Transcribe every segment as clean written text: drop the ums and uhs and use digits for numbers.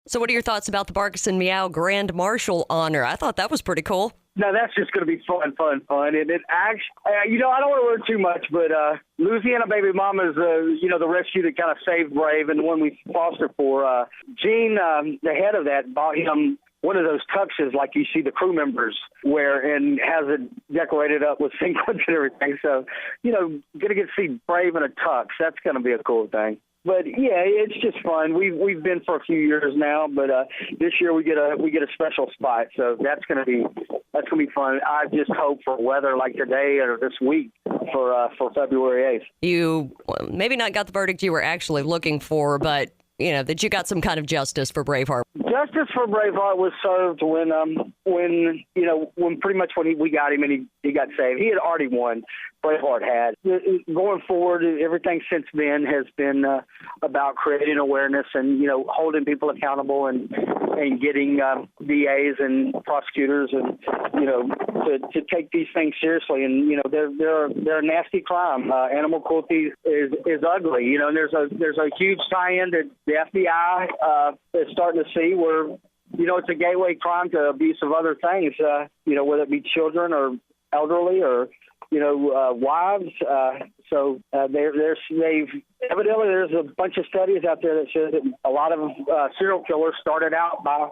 So what are your thoughts about the Barks and Meow Grand Marshal honor? I thought that was pretty cool. No, that's just going to be fun. And it actually, I don't want to learn too much, but Louisiana Baby Mama is, the rescue that kind of saved Brave and the one we fostered for. Gene, the head of that, bought him one of those tuxes like you see the crew members wear and has it decorated up with sequins and everything. So, going to get to see Brave in a tux. That's going to be a cool thing. But yeah, it's just fun. We've been for a few years now, but this year we get a special spot, so that's gonna be fun. I just hope for weather like today or this week for February 8th. You maybe not got the verdict you were actually looking for, but that you got some kind of justice for Braveheart. Justice for Braveheart was served when pretty much when we got him and he got saved. He had already won. Braveheart had. Going forward, everything since then has been about creating awareness and, holding people accountable and getting DAs and prosecutors and, to take these things seriously. And, they're a nasty crime. Animal cruelty is ugly, and there's a huge tie-in that the FBI is starting to see where, it's a gateway crime to abuse of other things, whether it be children or elderly or, wives. So they've evidently there's a bunch of studies out there that says that a lot of serial killers started out by,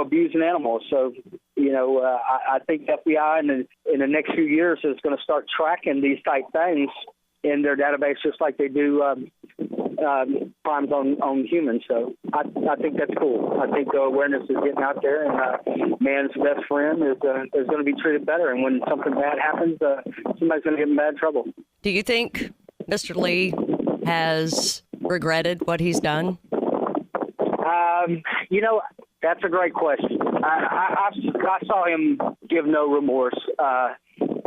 abusing animals. So, I think FBI in the next few years is going to start tracking these type things in their database, just like they do crimes on humans. So I think that's cool. I think the awareness is getting out there, and man's best friend is going to be treated better. And when something bad happens, somebody's going to get in bad trouble. Do you think Mr. Lee has regretted what he's done? That's a great question. I saw him give no remorse.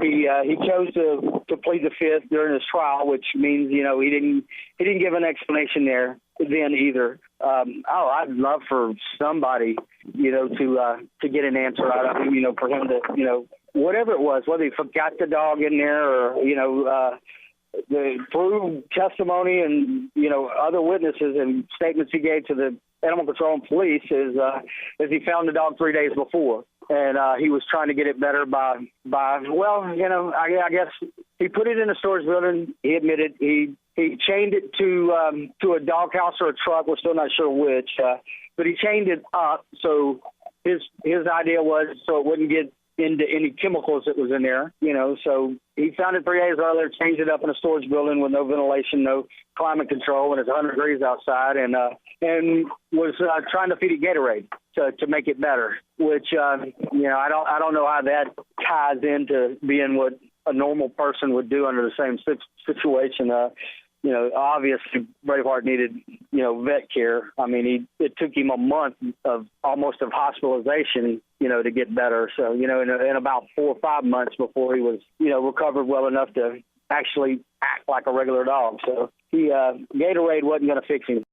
He chose to plead the fifth during his trial, which means he didn't give an explanation there then either. I'd love for somebody to get an answer out of him. For him to whatever it was, whether he forgot the dog in there or through testimony and other witnesses and statements he gave to the Animal Control and Police is he found the dog 3 days before. And he was trying to get it better by I guess he put it in a storage building. He admitted he chained it to a doghouse or a truck. We're still not sure which, but he chained it up. So his idea was so it wouldn't get into any chemicals that was in there, so he found it 3 days earlier, changed it up in a storage building with no ventilation, no climate control, and it's 100 degrees outside, and was trying to feed it Gatorade to make it better, which, I don't know how that ties into being what a normal person would do under the same situation. Obviously Braveheart needed, vet care. I mean, it took him a month of hospitalization, to get better. So, in about 4 or 5 months before he was, recovered well enough to actually act like a regular dog. So Gatorade wasn't going to fix him.